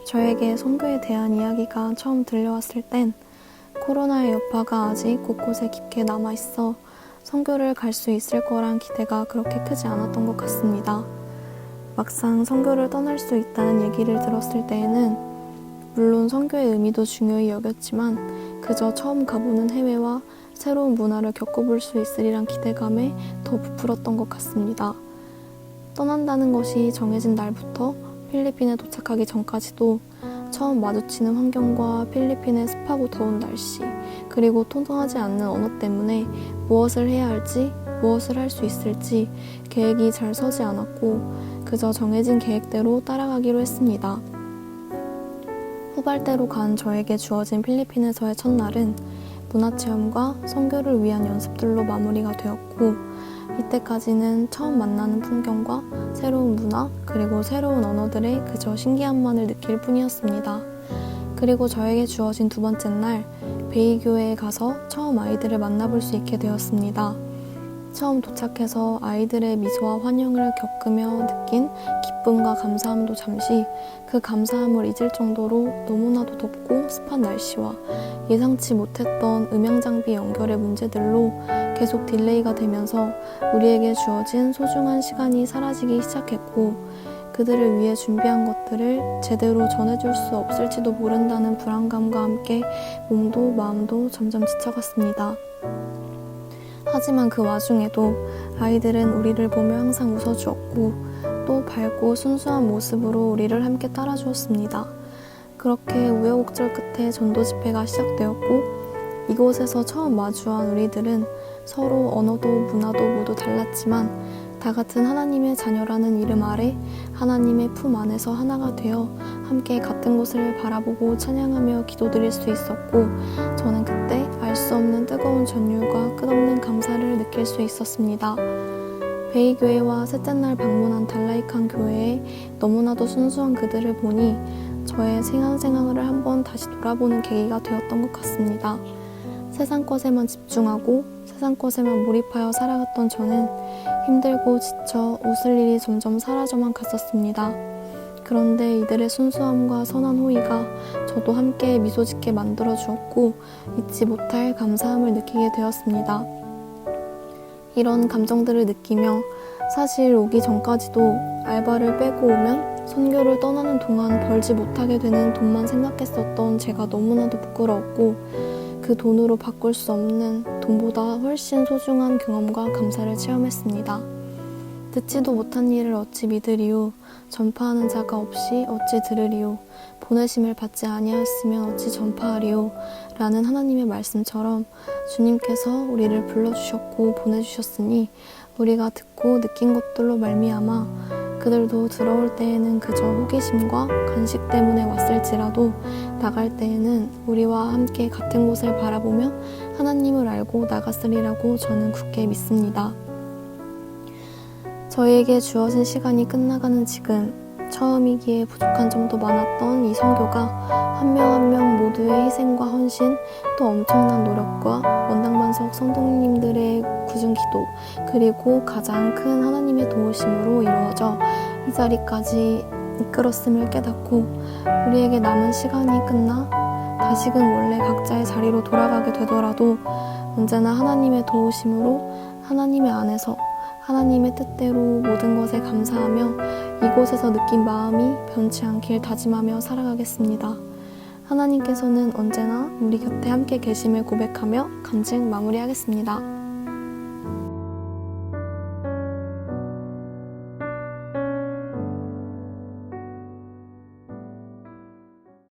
저에게 선교에 대한 이야기가 처음 들려왔을 땐 코로나의 여파가 아직 곳곳에 깊게 남아있어 선교를 갈 수 있을 거란 기대가 그렇게 크지 않았던 것 같습니다. 막상 선교를 떠날 수 있다는 얘기를 들었을 때에는 물론 선교의 의미도 중요히 여겼지만 그저 처음 가보는 해외와 새로운 문화를 겪어볼 수 있으리란 기대감에 더 부풀었던 것 같습니다. 떠난다는 것이 정해진 날부터 필리핀에 도착하기 전까지도 처음 마주치는 환경과 필리핀의 습하고 더운 날씨, 그리고 통하지 않는 언어 때문에 무엇을 해야 할지, 무엇을 할 수 있을지 계획이 잘 서지 않았고 그저 정해진 계획대로 따라가기로 했습니다. 후발대로 간 저에게 주어진 필리핀에서의 첫날은 문화체험과 선교를 위한 연습들로 마무리가 되었고 이때까지는 처음 만나는 풍경과 새로운 문화 그리고 새로운 언어들의 그저 신기함만을 느낄 뿐이었습니다. 그리고 저에게 주어진 두 번째 날 베이교회에 가서 처음 아이들을 만나볼 수 있게 되었습니다. 처음 도착해서 아이들의 미소와 환영을 겪으며 느낀 기쁨과 감사함도 잠시 그 감사함을 잊을 정도로 너무나도 덥고 습한 날씨와 예상치 못했던 음향장비 연결의 문제들로 계속 딜레이가 되면서 우리에게 주어진 소중한 시간이 사라지기 시작했고 그들을 위해 준비한 것들을 제대로 전해줄 수 없을지도 모른다는 불안감과 함께 몸도 마음도 점점 지쳐갔습니다. 하지만 그 와중에도 아이들은 우리를 보며 항상 웃어주었고 또 밝고 순수한 모습으로 우리를 함께 따라주었습니다. 그렇게 우여곡절 끝에 전도 집회가 시작되었고 이곳에서 처음 마주한 우리들은 서로 언어도 문화도 모두 달랐지만 다 같은 하나님의 자녀라는 이름 아래 하나님의 품 안에서 하나가 되어 함께 같은 곳을 바라보고 찬양하며 기도드릴 수 있었고 저는 그때 알 수 없는 뜨거운 전율과 끝없는 감사를 느낄 수 있었습니다. 베이교회와 셋째 날 방문한 달라이칸 교회에 너무나도 순수한 그들을 보니 저의 신앙생활을 한번 다시 돌아보는 계기가 되었던 것 같습니다. 세상 것에만 집중하고 세상 것에만 몰입하여 살아갔던 저는 힘들고 지쳐 웃을 일이 점점 사라져만 갔었습니다. 그런데 이들의 순수함과 선한 호의가 저도 함께 미소 짓게 만들어 주었고 잊지 못할 감사함을 느끼게 되었습니다. 이런 감정들을 느끼며 사실 오기 전까지도 알바를 빼고 오면 선교를 떠나는 동안 벌지 못하게 되는 돈만 생각했었던 제가 너무나도 부끄러웠고 그 돈으로 바꿀 수 없는 돈보다 훨씬 소중한 경험과 감사를 체험했습니다. 듣지도 못한 일을 어찌 믿으리요 전파하는 자가 없이 어찌 들으리요 보내심을 받지 아니하였으면 어찌 전파하리요 라는 하나님의 말씀처럼 주님께서 우리를 불러주셨고 보내주셨으니 우리가 듣고 느낀 것들로 말미암아 그들도 들어올 때에는 그저 호기심과 간식 때문에 왔을지라도 나갈 때에는 우리와 함께 같은 곳을 바라보며 하나님을 알고 나갔으리라고 저는 굳게 믿습니다. 저희에게 주어진 시간이 끝나가는 지금 처음이기에 부족한 점도 많았던 이 선교가 한 명 한 명 모두의 희생과 헌신 또 엄청난 노력과 원당반석 성도님들의 굳은기도 그리고 가장 큰 하나님의 도우심으로 이루어져 이 자리까지 이끌었음을 깨닫고 우리에게 남은 시간이 끝나 다시금 원래 각자의 자리로 돌아가게 되더라도 언제나 하나님의 도우심으로 하나님의 안에서 하나님의 뜻대로 모든 것에 감사하며 이곳에서 느낀 마음이 변치 않길 다짐하며 살아가겠습니다. 하나님께서는 언제나 우리 곁에 함께 계심을 고백하며 간증 마무리하겠습니다.